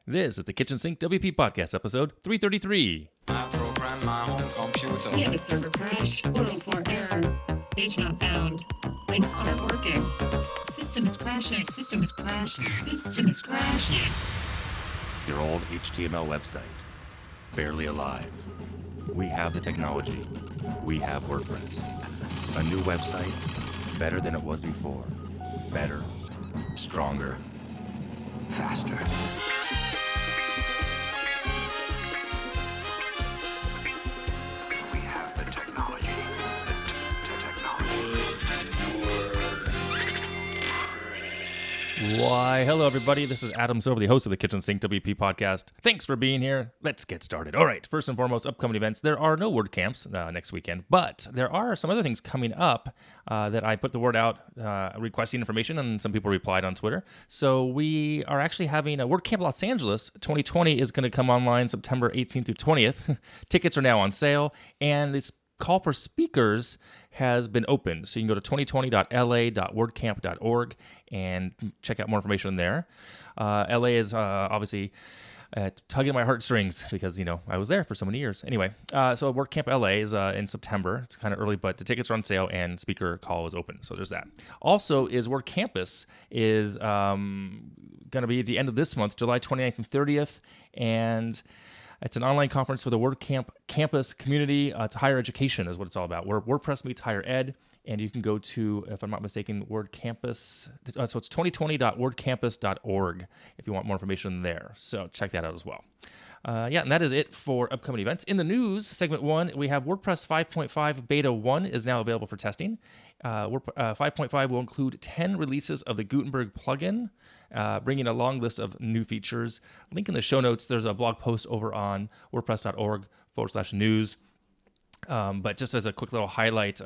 This is the Kitchen Sink WP Podcast, episode 333. I program my home computer. We have a server crash, 404 error, page not found, links aren't working, system is crashing, system is crashing, system is crashing. Your old HTML website, barely alive. We have the technology. We have WordPress. A new website, better than it was before. Better, stronger, faster. We have the technology. Why, hello everybody. This is Adam Silver, the host of the Kitchen Sink WP podcast. Thanks for being here. Let's get started. All right, first and foremost, upcoming events. There are no WordCamps next weekend, but there are some other things coming up that I put the word out requesting information, and some people replied on Twitter. So we are actually having a WordCamp Los Angeles 2020 is going to come online September 18th through 20th. Tickets are now on sale, and this call for speakers has been opened. So you can go to 2020.la.wordcamp.org and check out more information there. LA is obviously tugging my heartstrings because, I was there for so many years. Anyway, so WordCamp LA is in September. It's kind of early, but the tickets are on sale and speaker call is open. So there's that. Also is WordCampus is going to be at the end of this month, July 29th and 30th. And it's an online conference for the WordCamp campus community. It's higher education is what it's all about, where WordPress meets higher ed. And you can go to, if I'm not mistaken, WordCampus. So it's 2020.wordcampus.org if you want more information there. So check that out as well. And that is it for upcoming events. In the news, segment 1, we have WordPress 5.5 Beta 1 is now available for testing. 5.5 will include 10 releases of the Gutenberg plugin, bringing a long list of new features. Link in the show notes. There's a blog post over on wordpress.org/news. But just as a quick little highlight,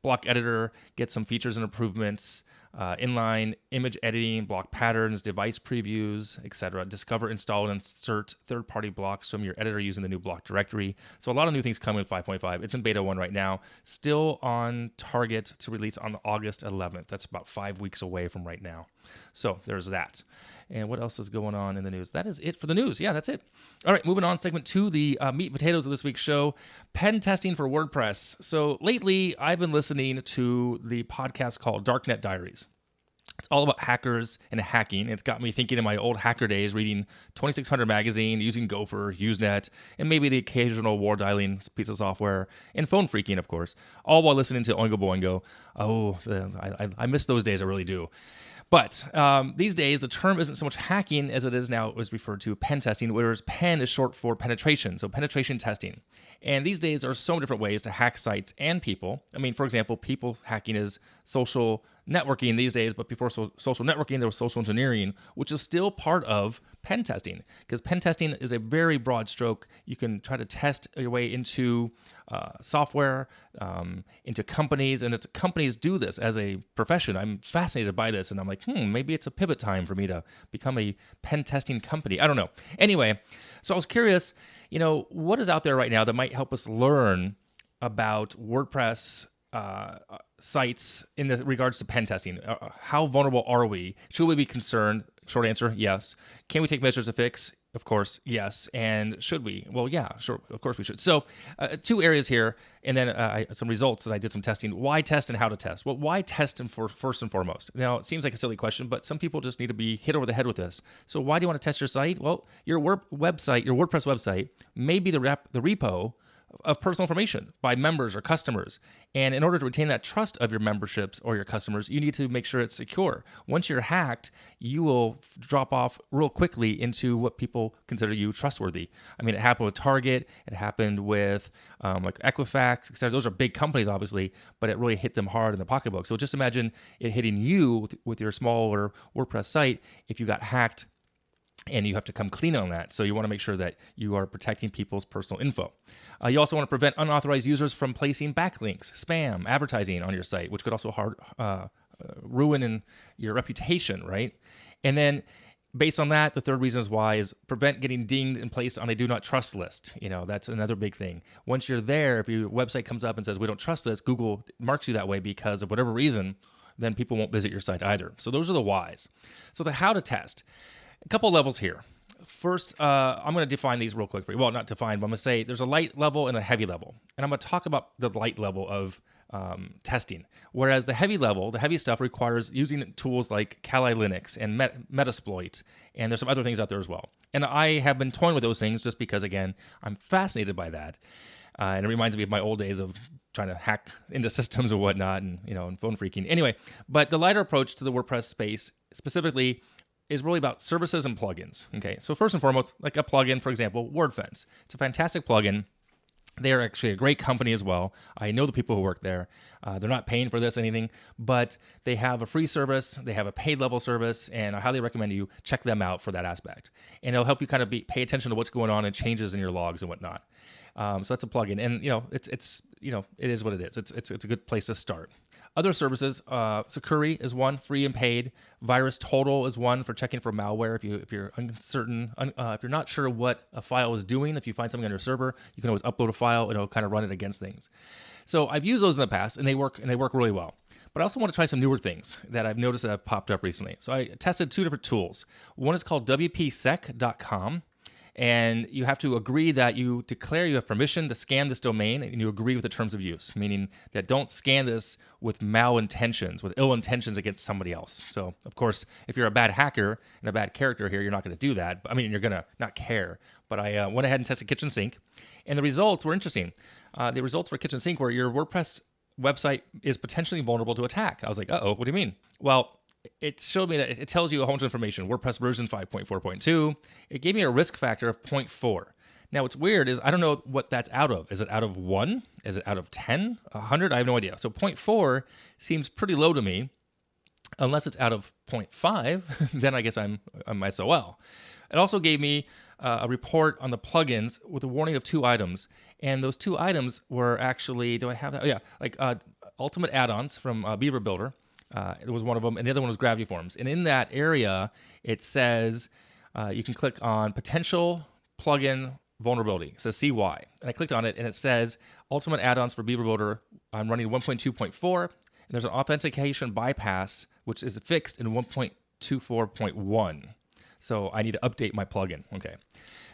block editor gets some features and improvements, inline image editing, block patterns, device previews, etc. Discover, install, and insert third-party blocks from your editor using the new block directory. So a lot of new things coming in 5.5. It's in beta 1 right now, still on target to release on August 11th. That's about 5 weeks away from right now. So there's that. And what else is going on in the news? That is it for the news. Yeah, that's it. All right, moving on. Segment 2, the meat and potatoes of this week's show, pen testing for WordPress. So lately, I've been listening to the podcast called Darknet Diaries. It's all about hackers and hacking. It's got me thinking of my old hacker days, reading 2600 magazine, using Gopher, Usenet, and maybe the occasional war dialing piece of software, and phone freaking, of course, all while listening to Oingo Boingo. Oh, I miss those days, I really do. But these days, the term isn't so much hacking as it is now is referred to pen testing, whereas pen is short for penetration, so penetration testing. And these days, there are so many different ways to hack sites and people. I mean, for example, people hacking is social networking these days, but before social networking, there was social engineering, which is still part of pen testing, because pen testing is a very broad stroke. You can try to test your way into software, into companies, and companies do this as a profession. I'm fascinated by this, and I'm like, maybe it's a pivot time for me to become a pen testing company. I don't know. Anyway, so I was curious, what is out there right now that might help us learn about WordPress sites in regards to pen testing. How vulnerable are we? Should we be concerned? Short answer, yes. Can we take measures to fix? Of course, yes. And should we? Well, yeah, sure. Of course we should. So 2 areas here, and then some results that I did some testing. Why test and how to test? Well, why test first and foremost? Now, it seems like a silly question, but some people just need to be hit over the head with this. So why do you want to test your site? Well, your WordPress website may be the repo of personal information by members or customers. And in order to retain that trust of your memberships or your customers, you need to make sure it's secure. Once you're hacked, you will drop off real quickly into what people consider you trustworthy. I mean, it happened with Target, it happened with like Equifax, etc. Those are big companies, obviously, but it really hit them hard in the pocketbook. So just imagine it hitting you with your smaller WordPress site if you got hacked, and you have to come clean on that. So you want to make sure that you are protecting people's personal info. You also want to prevent unauthorized users from placing backlinks, spam, advertising on your site, which could also ruin your reputation, right? And then based on that, the third reason is why is prevent getting dinged and placed on a do not trust list. That's another big thing. Once you're there, if your website comes up and says, we don't trust this, Google marks you that way because of whatever reason, then people won't visit your site either. So those are the whys. So the how to test. A couple levels here. First, I'm going to define these real quick for you. Well, not define, but I'm going to say there's a light level and a heavy level. And I'm going to talk about the light level of testing. Whereas the heavy level, the heavy stuff requires using tools like Kali Linux and Metasploit. And there's some other things out there as well. And I have been toying with those things just because, again, I'm fascinated by that. And it reminds me of my old days of trying to hack into systems or whatnot and phone freaking. Anyway, but the lighter approach to the WordPress space specifically is really about services and plugins. Okay, so first and foremost, like a plugin, for example, WordFence. It's a fantastic plugin. They are actually a great company as well. I know the people who work there. They're not paying for this or anything, but they have a free service. They have a paid level service, and I highly recommend you check them out for that aspect. And it'll help you kind of pay attention to what's going on and changes in your logs and whatnot. So that's a plugin, and it is what it is. It's a good place to start. Other services, Sakuri is one, free and paid. VirusTotal is one for checking for malware. If you're uncertain, if you're not sure what a file is doing, if you find something on your server, you can always upload a file and it'll kind of run it against things. So I've used those in the past, and they work really well. But I also want to try some newer things that I've noticed that have popped up recently. So I tested two different tools. One is called WPSec.com. And you have to agree that you declare you have permission to scan this domain, and you agree with the terms of use, meaning that don't scan this with malintentions, with ill intentions against somebody else. So, of course, if you're a bad hacker and a bad character here, you're not going to do that. I mean, you're going to not care. But I went ahead and tested KitchenSink, and the results were interesting. The results for KitchenSink were your WordPress website is potentially vulnerable to attack. I was like, uh-oh, what do you mean? Well, it showed me that it tells you a whole bunch of information. WordPress version 5.4.2. It gave me a risk factor of 0.4. Now, what's weird is I don't know what that's out of. Is it out of 1? Is it out of 10? 100? I have no idea. So 0.4 seems pretty low to me. Unless it's out of 0.5, then I guess I'm SOL. It also gave me a report on the plugins with a warning of 2 items. And those 2 items were actually, do I have that? Oh, yeah, like Ultimate Add-ons from Beaver Builder. It was one of them, and the other one was Gravity Forms. And in that area, it says you can click on Potential Plugin Vulnerability. It says see why. And I clicked on it, and it says Ultimate Add-ons for Beaver Builder. I'm running 1.2.4, and there's an authentication bypass, which is fixed in 1.24.1. So I need to update my plugin. Okay.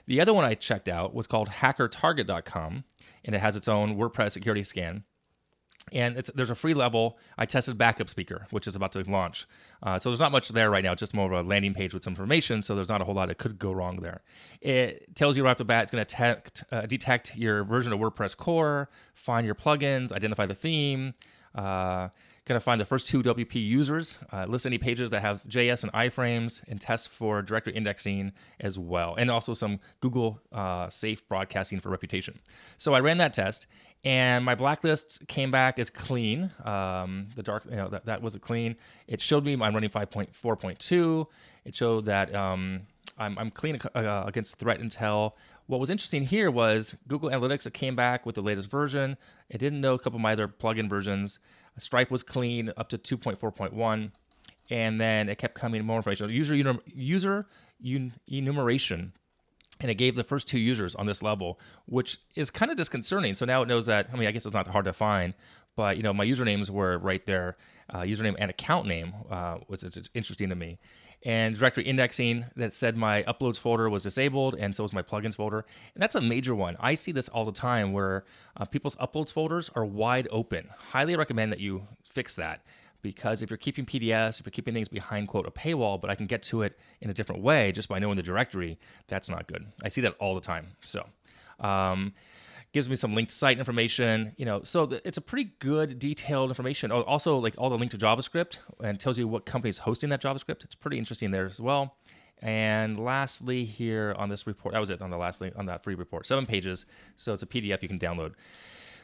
The other one I checked out was called HackerTarget.com, and it has its own WordPress security scan. And there's a free level. I tested Backup Speaker, which is about to launch. So there's not much there right now. It's just more of a landing page with some information. So there's not a whole lot that could go wrong there. It tells you right off the bat it's going to detect your version of WordPress core, find your plugins, identify the theme, going to find the first 2 WP users, list any pages that have JS and iframes, and test for directory indexing as well. And also some Google safe broadcasting for reputation. So I ran that test, and my blacklist came back as clean. The dark, that was clean. It showed me I'm running 5.4.2. It showed that I'm clean against threat intel. What was interesting here was Google Analytics. It came back with the latest version. It didn't know a couple of my other plugin versions. Stripe was clean up to 2.4.1, and then it kept coming more information. User enumeration, and it gave the first 2 users on this level, which is kind of disconcerting. So now it knows that, I guess it's not hard to find, but my usernames were right there, username and account name, which is interesting to me. And directory indexing that said my uploads folder was disabled, and so was my plugins folder. And that's a major one. I see this all the time where people's uploads folders are wide open. Highly recommend that you fix that, because if you're keeping PDFs, if you're keeping things behind, quote, a paywall, but I can get to it in a different way just by knowing the directory, that's not good. I see that all the time. So, gives me some linked site information, so it's a pretty good detailed information. Also, like all the link to JavaScript, and tells you what company is hosting that JavaScript. It's pretty interesting there as well. And lastly, here on this report, that was it on the last link on that free report, 7 pages. So it's a PDF you can download.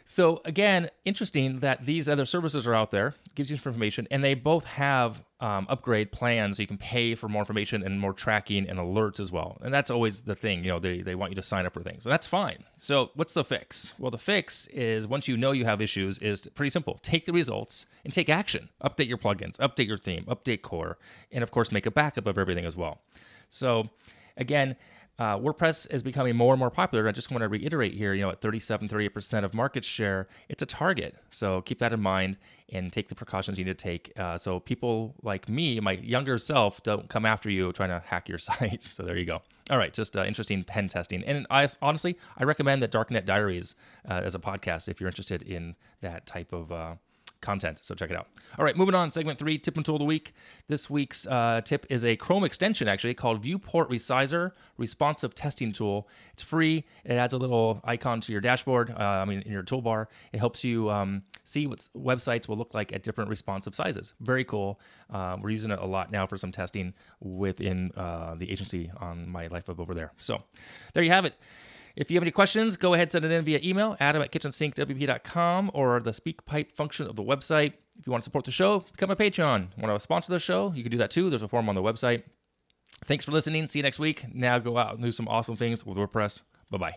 So again, interesting that these other services are out there, gives you information, and they both have upgrade plans. So you can pay for more information and more tracking and alerts as well. And that's always the thing, they want you to sign up for things. So that's fine. So what's the fix? Well, the fix is, once you know you have issues, is pretty simple. Take the results and take action. Update your plugins, update your theme, update core, and of course, make a backup of everything as well. So again, WordPress is becoming more and more popular. I just want to reiterate here, at 38% of market share, it's a target. So keep that in mind and take the precautions you need to take. So people like me, my younger self, don't come after you trying to hack your site. So there you go. All right, just interesting pen testing. And honestly, I recommend the Darknet Diaries as a podcast if you're interested in that type of content. So check it out. All right, moving on. Segment 3, tip and tool of the week. This week's tip is a Chrome extension, actually, called Viewport Resizer Responsive Testing Tool. It's free. It adds a little icon to your dashboard, in your toolbar. It helps you see what websites will look like at different responsive sizes. Very cool. We're using it a lot now for some testing within the agency on my life of over there. So there you have it. If you have any questions, go ahead and send it in via email, adam@KitchensinkWP.com, or the SpeakPipe function of the website. If you want to support the show, become a Patreon. Want to sponsor the show? You can do that too. There's a form on the website. Thanks for listening. See you next week. Now go out and do some awesome things with WordPress. Bye-bye.